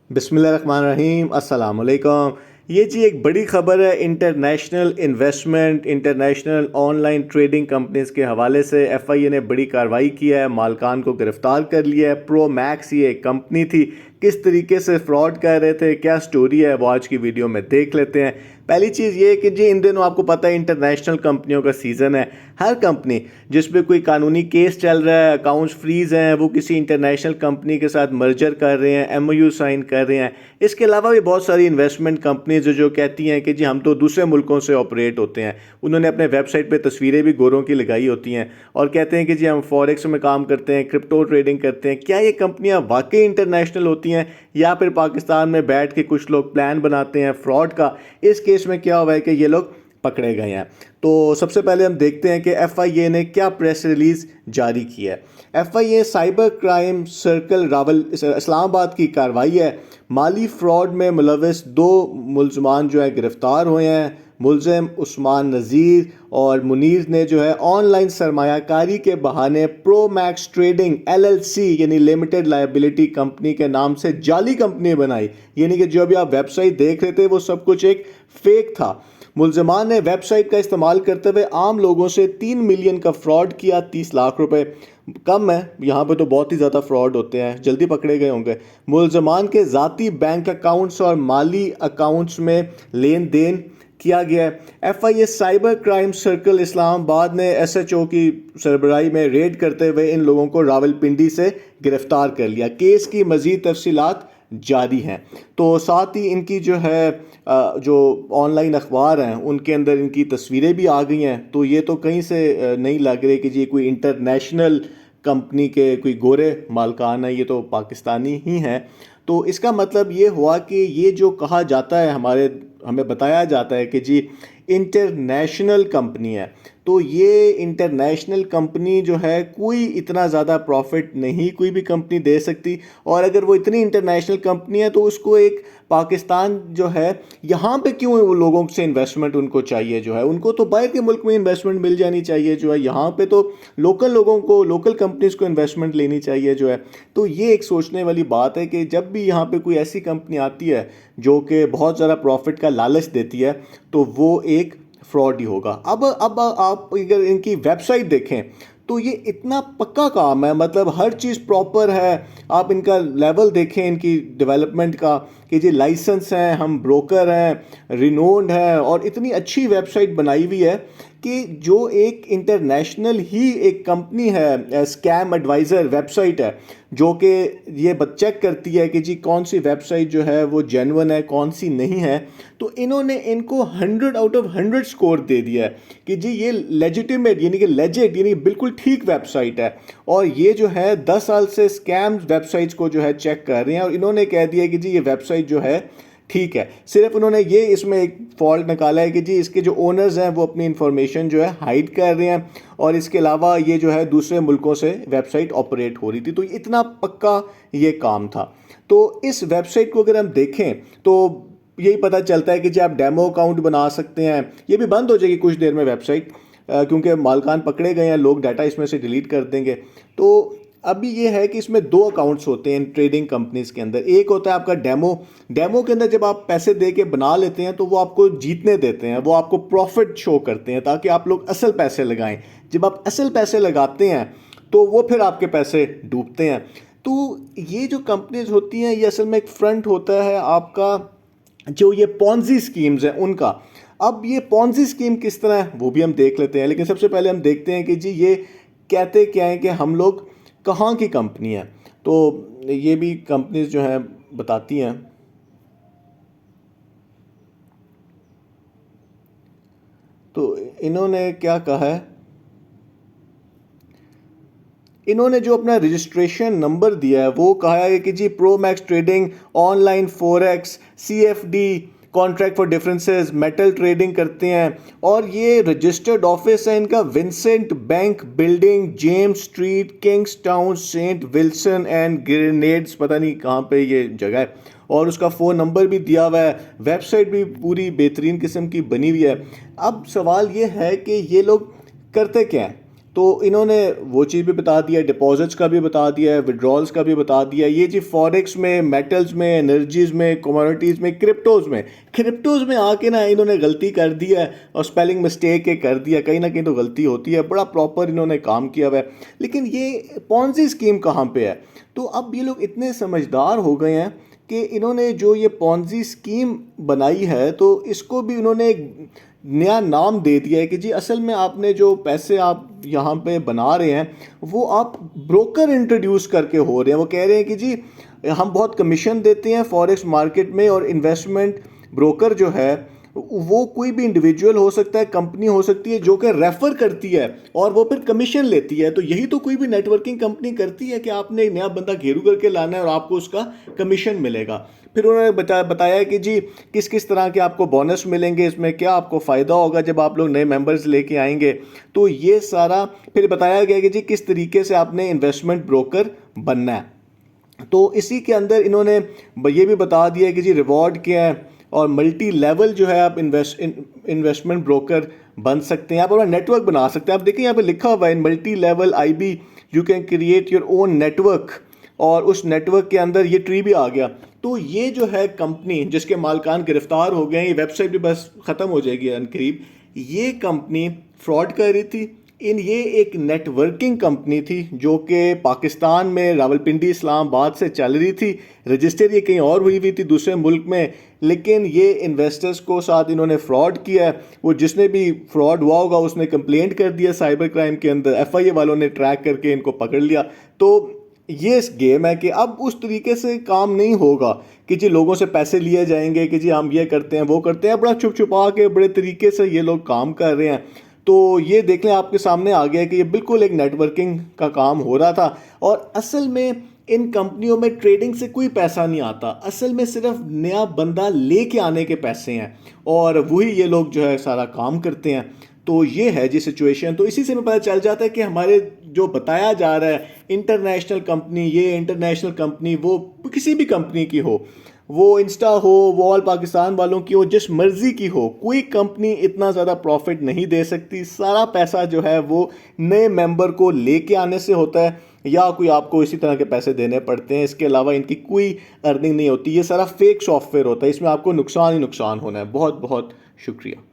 बिस्मिल्लाहिर्रहमानिर्रहीम अस्सलाम वालेकुम। ये जी एक बड़ी ख़बर है international investment international online trading companies के हवाले से। एफआईए ने बड़ी कार्रवाई किया है, मालकान को गिरफ़्तार कर लिया है। प्रो मैक्स ये एक कंपनी थी, किस तरीके से फ्रॉड कर रहे थे, क्या स्टोरी है वो आज की वीडियो में देख लेते हैं। पहली चीज़ ये कि जी इन दिनों आपको पता है इंटरनेशनल कंपनियों का सीज़न है। हर कंपनी जिस पे कोई कानूनी केस चल रहा है, अकाउंट्स फ्रीज हैं, वो किसी इंटरनेशनल कंपनी के साथ मर्जर कर रहे हैं, एमओयू साइन कर रहे हैं। इसके अलावा भी बहुत सारी इन्वेस्टमेंट कंपनीज जो कहती हैं कि जी हम तो दूसरे मुल्कों से ऑपरेट होते हैं। उन्होंने अपने वेबसाइट पे तस्वीरें भी गोरों की लगाई होती हैं और कहते हैं कि जी हम फॉरेक्स में काम करते हैं, क्रिप्टो ट्रेडिंग करते हैं। क्या ये कंपनियां वाकई इंटरनेशनल होती हैं या फिर पाकिस्तान में बैठ के कुछ लोग प्लान बनाते हैं फ्रॉड का? इस केस में क्या हुआ है कि ये लोग पकड़े गए हैं। तो सबसे पहले हम देखते हैं कि एफआईए ने क्या प्रेस रिलीज जारी की है। FIA cyber crime circle Rawal Islamabad की कार्रवाई है। माली फ्रॉड में मुलविस 2 मुलजमान जो है गिरफ्तार हुए हैं। मुलजिम उस्मान नज़ीर और मुनीर ने जो है ऑनलाइन सरमायाकारी के बहाने प्रो मैक्स ट्रेडिंग एलएलसी यानी लिमिटेड लायबिलिटी कंपनी के नाम से जाली कंपनी बनाई। यानी कि जो अभी आप वेबसाइट देख रहे थे वो सब कुछ एक फेक था। मुलजमान ने वेबसाइट का इस्तेमाल करते हुए आम लोगों से 3 मिलियन का फ्रॉड किया। 30 लाख रुपए कम है, यहाँ पे तो बहुत ही ज़्यादा फ्रॉड होते हैं, जल्दी पकड़े गए होंगे। मुलजमान के ज़ाती बैंक अकाउंट्स और माली अकाउंट्स में लेन देन किया गया है। FIA cyber crime circle Islamabad ने एसएचओ की सरबराही में रेड करते हुए इन लोगों को रावलपिंडी से गिरफ्तार कर लिया। केस की मज़ीद तफसीलात जारी हैं। तो साथ ही इनकी जो है जो ऑनलाइन अखबार हैं उनके अंदर इनकी तस्वीरें भी आ गई हैं। तो ये तो कहीं से नहीं लग रही कि जी कोई इंटरनेशनल कंपनी के कोई गोरे मालकान है, ये तो पाकिस्तानी ही हैं। तो इसका मतलब ये हुआ कि ये जो कहा जाता है हमें बताया जाता है कि जी इंटरनेशनल कंपनी है, तो ये इंटरनेशनल कंपनी जो है कोई इतना ज़्यादा प्रॉफिट नहीं कोई भी कंपनी दे सकती। और अगर वो इतनी इंटरनेशनल कंपनी है तो उसको एक पाकिस्तान जो है यहाँ पे क्यों वो लोगों से इन्वेस्टमेंट उनको चाहिए, जो है उनको तो बाहर के मुल्क में इन्वेस्टमेंट मिल जानी चाहिए, जो है यहाँ पे तो लोकल लोगों को लोकल कंपनीज को इन्वेस्टमेंट लेनी चाहिए जो है। तो ये एक सोचने वाली बात है कि जब भी यहाँ पे कोई ऐसी कंपनी आती है जो कि बहुत ज़्यादा प्रॉफिट का लालच देती है तो वो एक फ्रॉड ही होगा। अब आप अगर इनकी वेबसाइट देखें तो ये इतना पक्का काम है, मतलब हर चीज़ प्रॉपर है। आप इनका लेवल देखें इनकी डेवलपमेंट का कि जी लाइसेंस हैं, हम ब्रोकर हैं, रिनोन्ड है और इतनी अच्छी वेबसाइट बनाई हुई है कि जो एक इंटरनेशनल ही एक कंपनी है, स्कैम एडवाइज़र वेबसाइट है, जो कि ये चेक करती है कि जी कौन सी वेबसाइट जो है वो जेन्युइन है कौन सी नहीं है। तो इन्होंने इनको 100 आउट ऑफ 100 स्कोर दे दिया है कि जी ये लेजिटिमेट यानी कि लेजिट यानी बिल्कुल ठीक वेबसाइट है। और ये जो है 10 साल से स्कैम वेबसाइट्स को जो है चेक कर रहे हैं और इन्होंने कह दिया कि जी ये वेबसाइट जो है ठीक है। सिर्फ उन्होंने ये इसमें एक फॉल्ट निकाला है कि जी इसके जो ओनर्स हैं वो अपनी इंफॉर्मेशन जो है हाइड कर रहे हैं और इसके अलावा ये जो है दूसरे मुल्कों से वेबसाइट ऑपरेट हो रही थी। तो इतना पक्का ये काम था। तो इस वेबसाइट को अगर हम देखें तो यही पता चलता है कि जी आप डेमो अकाउंट बना सकते हैं। ये भी बंद हो जाएगी कुछ देर में वेबसाइट, क्योंकि मालकान पकड़े गए हैं, लोग डाटा इसमें से डिलीट कर देंगे। तो अभी ये है कि इसमें 2 अकाउंट्स होते हैं इन ट्रेडिंग कंपनीज के अंदर। एक होता है आपका डेमो के अंदर जब आप पैसे दे के बना लेते हैं तो वो आपको जीतने देते हैं, वो आपको प्रॉफिट शो करते हैं ताकि आप लोग असल पैसे लगाएं। जब आप असल पैसे लगाते हैं तो वो फिर आपके पैसे डूबते हैं। तो ये जो कंपनीज होती हैं ये असल में एक फ्रंट होता है आपका, जो ये पॉन्जी स्कीम्स हैं उनका। अब ये पॉन्जी स्कीम किस तरह है वो भी हम देख लेते हैं, लेकिन सबसे पहले हम देखते हैं कि जी ये कहते क्या है कि हम लोग कहाँ की कंपनी है। तो ये भी कंपनीज जो हैं बताती हैं। तो इन्होंने क्या कहा है, इन्होंने जो अपना रजिस्ट्रेशन नंबर दिया है वो कहा है कि जी Pro Max trading online forex CFD contract for differences metal trading करते हैं। और ये रजिस्टर्ड ऑफिस है इनका Vincent bank building, James street, Kingstown, Saint Wilson and Grenadines, पता नहीं कहाँ पे ये जगह है। और उसका फ़ोन नंबर भी दिया हुआ है, वेबसाइट भी पूरी बेहतरीन किस्म की बनी हुई है। अब सवाल ये है कि ये लोग करते क्या हैं। तो इन्होंने वो चीज़ भी बता दिया, डिपॉजिट्स का भी बता दिया है, विड्रॉल्स का भी बता दिया। ये जी फॉरेक्स में, मेटल्स में, एनर्जीज़ में, कमोडिटीज़ में, क्रिप्टोज़ में आके ना इन्होंने गलती कर दी है और स्पेलिंग मिस्टेक कर दिया। कहीं ना कहीं तो गलती होती है, बड़ा प्रॉपर इन्होंने काम किया हुआ है। लेकिन ये पॉन्जी स्कीम कहाँ पे है? तो अब ये लोग इतने समझदार हो गए हैं कि इन्होंने जो ये पॉन्जी स्कीम बनाई है तो इसको भी इन्होंने एक नया नाम दे दिया है कि जी असल में आपने जो पैसे आप यहाँ पे बना रहे हैं वो आप ब्रोकर इंट्रोड्यूस करके हो रहे हैं। वो कह रहे हैं कि जी हम बहुत कमीशन देते हैं फॉरेक्स मार्केट में, और इन्वेस्टमेंट ब्रोकर जो है वो कोई भी इंडिविजुअल हो सकता है, कंपनी हो सकती है जो कि रेफर करती है और वो फिर कमीशन लेती है। तो यही तो कोई भी नेटवर्किंग कंपनी करती है कि आपने एक नया बंदा घेरू करके लाना है और आपको उसका कमीशन मिलेगा। फिर उन्होंने बताया कि जी किस किस तरह के आपको बोनस मिलेंगे, इसमें क्या आपको फ़ायदा होगा जब आप लोग नए मेंबर्स लेके आएंगे। तो ये सारा फिर बताया गया कि जी किस तरीके से आपने इन्वेस्टमेंट ब्रोकर बनना है। तो इसी के अंदर इन्होंने ये भी बता दिया कि जी रिवॉर्ड क्या है और मल्टी लेवल जो है आप इन्वेस्टमेंट ब्रोकर बन सकते हैं, आप अपना नेटवर्क बना सकते हैं। आप देखिए यहाँ पे लिखा हुआ है in multi level IB you can create your own network, और उस नेटवर्क के अंदर ये ट्री भी आ गया। तो ये जो है कंपनी जिसके मालकान गिरफ्तार हो गए हैं, ये वेबसाइट भी बस ख़त्म हो जाएगी अनकरीब। ये कंपनी फ्रॉड कर रही थी। ये एक नेटवर्किंग कंपनी थी जो कि पाकिस्तान में रावलपिंडी इस्लामाबाद से चल रही थी। रजिस्टर ये कहीं और हुई थी दूसरे मुल्क में, लेकिन ये इन्वेस्टर्स को साथ इन्होंने फ्रॉड किया है। वो जिसने भी फ्रॉड हुआ होगा उसने कंप्लेंट कर दिया साइबर क्राइम के अंदर, FIA वालों ने ट्रैक करके इनको पकड़ लिया। तो ये इस गेम है कि अब उस तरीके से काम नहीं होगा कि जी लोगों से पैसे लिए जाएंगे कि जी हम ये करते हैं वो करते हैं। बड़ा छुप छुपा के बड़े तरीके से ये लोग काम कर रहे हैं। तो ये देख लें आपके सामने आ गया कि ये बिल्कुल एक नेटवर्किंग का काम हो रहा था। और असल में इन कंपनियों में ट्रेडिंग से कोई पैसा नहीं आता, असल में सिर्फ नया बंदा लेके आने के पैसे हैं और वही ये लोग जो है सारा काम करते हैं। तो ये है जी सिचुएशन। तो इसी से हमें पता चल जाता है कि हमारे जो बताया जा रहा है इंटरनेशनल कंपनी, ये इंटरनेशनल कंपनी वो किसी भी कंपनी की हो, वो इंस्टा हो, वो ऑल पाकिस्तान वालों की हो, जिस मर्जी की हो, कोई कंपनी इतना ज़्यादा प्रॉफिट नहीं दे सकती। सारा पैसा जो है वो नए मेंबर को लेके आने से होता है या कोई आपको इसी तरह के पैसे देने पड़ते हैं। इसके अलावा इनकी कोई अर्निंग नहीं होती। ये सारा फेक सॉफ्टवेयर होता है, इसमें आपको नुकसान ही नुकसान होना है। बहुत बहुत शुक्रिया।